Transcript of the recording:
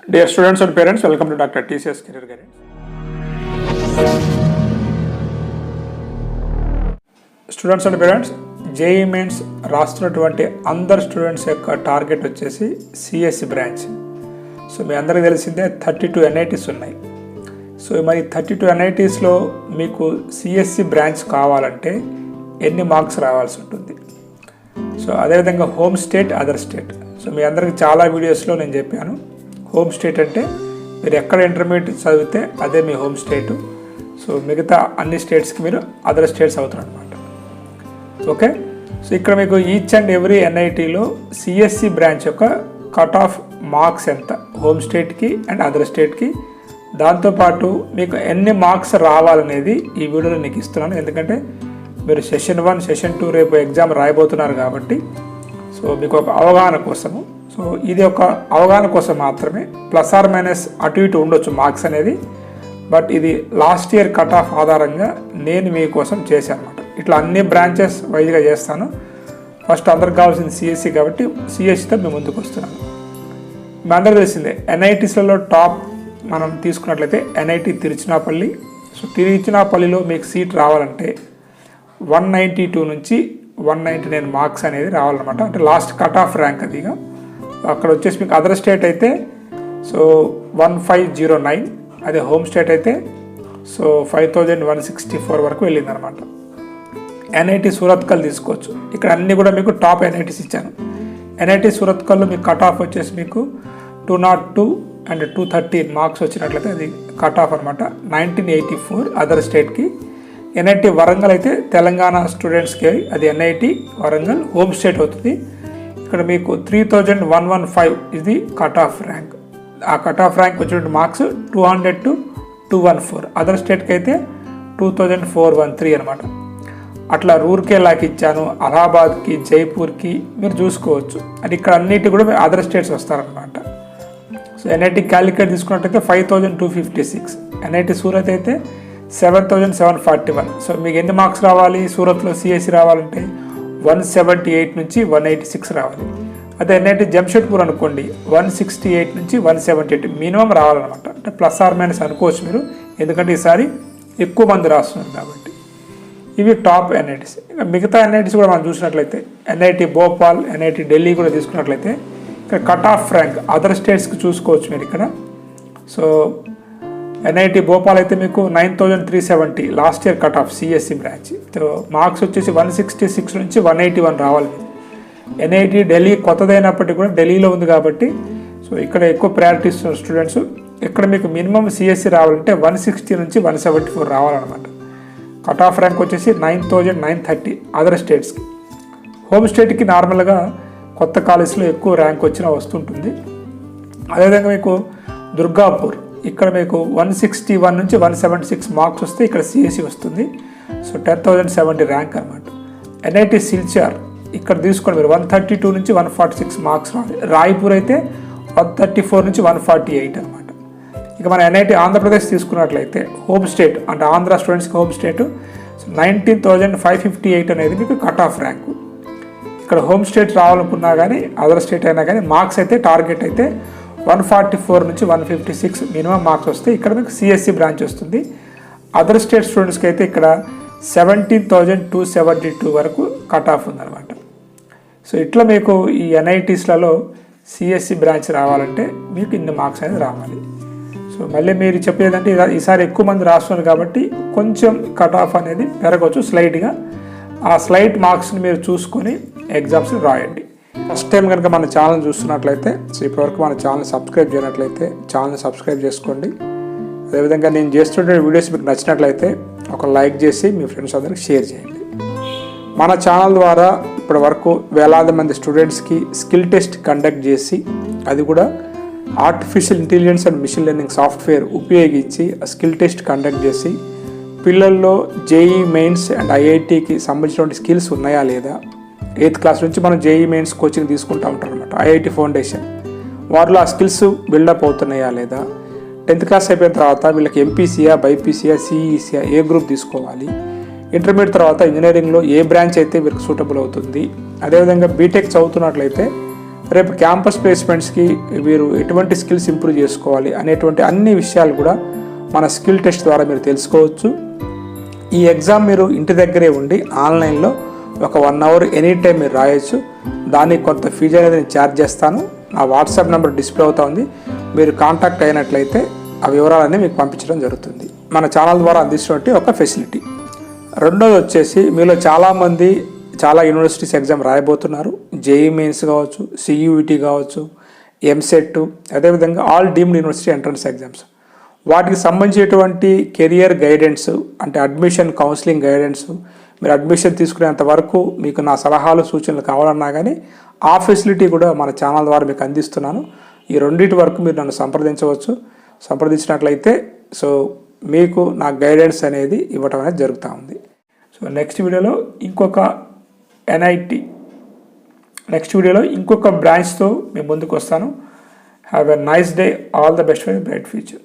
Dear students and parents, welcome to Dr. TCS Career Guidance. Students and parents, JEE Mains రాస్తున్నటువంటి అందరు students యొక్క target వచ్చేసి CSC branch. So మీ అందరికీ తెలిసిందే 32 NITs ఉన్నాయి. సో మరి 32 NITsలో మీకు సిఎస్సి బ్రాంచ్ కావాలంటే ఎన్ని మార్క్స్ రావాల్సి ఉంటుంది. సో అదేవిధంగా home state, other state. So మీ అందరికీ చాలా వీడియోస్లో నేను చెప్పాను, హోమ్ స్టేట్ అంటే మీరు ఎక్కడ ఇంటర్మీడియట్ చదివితే అదే మీ హోమ్ స్టేటు. సో మిగతా అన్ని స్టేట్స్కి మీరు అదర్ స్టేట్స్ అవుతారు అనమాట. ఓకే, సో ఇక్కడ మీకు ఈచ్ అండ్ ఎవ్రీ ఎన్ఐటీలో సిఎస్సి బ్రాంచ్ యొక్క కట్ ఆఫ్ మార్క్స్ ఎంత హోమ్ స్టేట్కి అండ్ అదర్ స్టేట్కి, దాంతోపాటు మీకు ఎన్ని మార్క్స్ రావాలనేది ఈ వీడియోలో నీకు ఇస్తున్నాను. ఎందుకంటే మీరు సెషన్ 1, సెషన్ 2 రేపు ఎగ్జామ్ రాయబోతున్నారు కాబట్టి సో మీకు ఒక అవగాహన కోసము. సో ఇది ఒక అవగాహన కోసం మాత్రమే, ప్లస్ ఆర్ మైనస్ అటు ఇటు ఉండొచ్చు మార్క్స్ అనేది, బట్ ఇది లాస్ట్ ఇయర్ కట్ ఆఫ్ ఆధారంగా నేను మీకోసం చేశాను అనమాట. ఇట్లా అన్ని బ్రాంచెస్ వైజ్గా చేస్తాను. ఫస్ట్ అందరికి కావాల్సింది సిఎస్సి కాబట్టి సిఎస్సితో మేము ముందుకు వస్తున్నాను. మీ అందరూ తెలిసిందే ఎన్ఐటీస్లలో టాప్ మనం తీసుకున్నట్లయితే ఎన్ఐటి తిరుచినాపల్లి. సో తిరుచినాపల్లిలో మీకు సీట్ రావాలంటే 192 నుంచి 199 మార్క్స్ అనేది రావాలన్నమాట. అంటే లాస్ట్ కట్ ఆఫ్ ర్యాంక్ అదిగా. అక్కడ వచ్చేసి మీకు అదర్ స్టేట్ అయితే సో 1509, అదే హోమ్ స్టేట్ అయితే సో 5164 వరకు వెళ్ళిందనమాట. ఎన్ఐటి సూరత్కల్ తీసుకోవచ్చు. ఇక్కడ అన్నీ కూడా మీకు టాప్ ఎన్ఐటీస్ ఇచ్చాను. ఎన్ఐటి సూరత్కల్లో మీకు కట్ ఆఫ్ వచ్చేసి మీకు 202 అండ్ 213 మార్క్స్ వచ్చినట్లయితే అది కట్ ఆఫ్ అనమాట. 1984 అదర్ స్టేట్కి. ఎన్ఐటి వరంగల్ అయితే తెలంగాణ స్టూడెంట్స్కి అది ఎన్ఐటి వరంగల్ హోమ్ స్టేట్ అవుతుంది. ఇక్కడ మీకు 3115 ఇది కట్ ఆఫ్ ర్యాంక్. ఆ కట్ ఆఫ్ ర్యాంక్ వచ్చినటువంటి మార్క్స్ 200 to 214. అదర్ స్టేట్కి అయితే 2413 అనమాట. అట్లా రూర్కేలాకి ఇచ్చాను, అలహాబాద్కి, జైపూర్కి మీరు చూసుకోవచ్చు. అది ఇక్కడ అన్నిటి కూడా అదర్ స్టేట్స్ వస్తారనమాట. సో ఎన్ఐటి క్యాలిక్యులేట్ తీసుకున్నట్టయితే 5256, ఎన్ఐటి సూరత్ అయితే 7741. సో మీకు ఎన్ని మార్క్స్ రావాలి సూరత్లో సిఎస్సి రావాలంటే 178 నుంచి 186 రావాలి. అదే ఎన్ఐటి జంషెడ్పూర్ అనుకోండి 168 నుంచి 178 మినిమం రావాలన్నమాట. అంటే ప్లస్ ఆర్ మైనస్ అనుకోవచ్చు మీరు, ఎందుకంటే ఈసారి ఎక్కువ మంది రాస్తున్నారు కాబట్టి. ఇవి టాప్ ఎన్ఐటీస్. ఇంకా మిగతా ఎన్ఐటీస్ కూడా మనం చూసినట్లయితే ఎన్ఐటి భోపాల్, ఎన్ఐటి ఢిల్లీ కూడా తీసుకున్నట్లయితే ఇక్కడ కట్ ఆఫ్ ర్యాంక్ అదర్ స్టేట్స్కి చూసుకోవచ్చు మీరు ఇక్కడ. సో ఎన్ఐటి భోపాల్ అయితే మీకు 9370 last year cut off CSC branch. Marks వచ్చేసి 166 నుంచి 181 రావాలి. ఎన్ఐటి ఢిల్లీ కొత్తదైనప్పటికీ కూడా ఢిల్లీలో ఉంది కాబట్టి సో ఇక్కడ ఎక్కువ ప్రయారిటీ ఇస్తున్న స్టూడెంట్స్. ఇక్కడ మీకు మినిమం సిఎస్సి రావాలంటే 160 నుంచి 174 రావాలన్నమాట. కట్ ఆఫ్ ర్యాంక్ వచ్చేసి 9930 అదర్ స్టేట్స్కి. హోమ్ స్టేట్కి నార్మల్గా కొత్త కాలేజ్లో ఎక్కువ ర్యాంక్ వచ్చినా వస్తుంటుంది. అదేవిధంగా మీకు దుర్గాపూర్, ఇక్కడ మీకు 161 నుంచి 176 మార్క్స్ వస్తే ఇక్కడ సిఎస్సి వస్తుంది. సో 10,070 ర్యాంక్ అనమాట. ఎన్ఐటి సిల్చార్ ఇక్కడ తీసుకోండి మీరు 132 నుంచి 146 మార్క్స్ రావాలి. రాయ్పూర్ అయితే 134 నుంచి 148 అనమాట. ఇక మన ఎన్ఐటి ఆంధ్రప్రదేశ్ తీసుకున్నట్లయితే హోమ్ స్టేట్ అంటే ఆంధ్ర స్టూడెంట్స్కి హోమ్ స్టేట్ 19,558 అనేది మీకు కట్ ఆఫ్ ర్యాంకు. ఇక్కడ హోమ్ స్టేట్ రావాలనుకున్నా కానీ అదర్ స్టేట్ అయినా కానీ మార్క్స్ అయితే టార్గెట్ అయితే 144 నుంచి 156 మినిమం మార్క్స్ వస్తే ఇక్కడ మీకు సిఎస్సి బ్రాంచ్ వస్తుంది. అదర్ స్టేట్ స్టూడెంట్స్కి అయితే ఇక్కడ 17,272 వరకు కట్ ఆఫ్ ఉందన్నమాట. సో ఇట్లా మీకు ఈ ఎన్ఐటీస్లలో సిఎస్సి బ్రాంచ్ రావాలంటే మీకు ఇన్ని మార్క్స్ అనేది రావాలి. సో మళ్ళీ మీరు చెప్పేదంటే ఈసారి ఎక్కువ మంది రాస్తున్నారు కాబట్టి కొంచెం కట్ ఆఫ్ అనేది పెరగవచ్చు స్లైట్గా. ఆ స్లైట్ మార్క్స్ని మీరు చూసుకొని ఎగ్జామ్స్ రాయండి. ఫస్ట్ టైం కనుక మన ఛానల్ చూస్తున్నట్లయితే సో ఇప్పటివరకు మన ఛానల్ సబ్స్క్రైబ్ చేయనట్లయితే ఛానల్ సబ్స్క్రైబ్ చేసుకోండి. అదేవిధంగా నేను చేస్తున్న వీడియోస్ మీకు నచ్చినట్లయితే ఒక లైక్ చేసి మీ ఫ్రెండ్స్ అందరికి షేర్ చేయండి. మన ఛానల్ ద్వారా ఇప్పటి వరకు వేలాది మంది స్టూడెంట్స్కి స్కిల్ టెస్ట్ కండక్ట్ చేసి, అది కూడా artificial intelligence and machine learning software ఉపయోగించి స్కిల్ టెస్ట్ కండక్ట్ చేసి పిల్లల్లో జేఈ మెయిన్స్ అండ్ ఐఐటికి సంబంధించినటువంటి స్కిల్స్ ఉన్నాయా లేదా, 8th క్లాస్ నుంచి మనం జేఈ మెయిన్స్ కోచింగ్ తీసుకుంటూ ఉంటారు అనమాట. ఐఐటి ఫౌండేషన్ వారిలో ఆ స్కిల్స్ బిల్డప్ అవుతున్నాయా లేదా, 10th క్లాస్ అయిపోయిన తర్వాత వీళ్ళకి ఎంపీసీయా, బైపీసీయా, సిఈసీయా ఏ గ్రూప్ తీసుకోవాలి, ఇంటర్మీడియట్ తర్వాత ఇంజనీరింగ్లో ఏ బ్రాంచ్ అయితే వీరికి సూటబుల్ అవుతుంది, అదేవిధంగా బీటెక్ చదువుతున్నట్లయితే రేపు క్యాంపస్ ప్లేస్మెంట్స్కి మీరు ఎటువంటి స్కిల్స్ ఇంప్రూవ్ చేసుకోవాలి అనేటువంటి అన్ని విషయాలు కూడా మన స్కిల్ టెస్ట్ ద్వారా మీరు తెలుసుకోవచ్చు. ఈ ఎగ్జామ్ మీరు ఇంటి దగ్గరే ఉండి ఆన్లైన్లో ఒక 1 అవర్ ఎనీ టైం మీరు రాయొచ్చు. దానికి కొంత ఫీజు అనేది నేను ఛార్జ్ చేస్తాను. నా వాట్సాప్ నెంబర్ డిస్ప్లే అవుతా ఉంది. మీరు కాంటాక్ట్ అయినట్లయితే ఆ వివరాలన్నీ మీకు పంపించడం జరుగుతుంది. మన ఛానల్ ద్వారా అందిస్తున్నట్టు ఒక ఫెసిలిటీ. రెండోది వచ్చేసి మీలో చాలామంది చాలా యూనివర్సిటీస్ ఎగ్జామ్ రాయబోతున్నారు. జేఈ మెయిన్స్ కావచ్చు, సియూఈటీ కావచ్చు, ఎంసెట్, అదేవిధంగా all deemed university entrance exams. వాటికి సంబంధించినటువంటి కెరియర్ గైడెన్స్ అంటే అడ్మిషన్ కౌన్సిలింగ్ గైడెన్స్, మీరు అడ్మిషన్ తీసుకునేంత వరకు మీకు నా సలహాలు సూచనలు కావాలన్నా కానీ ఆ ఫెసిలిటీ కూడా మన ఛానల్ ద్వారా మీకు అందిస్తున్నాను. ఈ రెండింటి వరకు మీరు నన్ను సంప్రదించవచ్చు. సంప్రదించినట్లయితే మీకు నా గైడెన్స్ అనేది ఇవ్వటం అనేది జరుగుతూ ఉంది. నెక్స్ట్ వీడియోలో ఇంకొక బ్రాంచ్తో మేము ముందుకు వస్తాను. Have a nice day. All the best for bright future.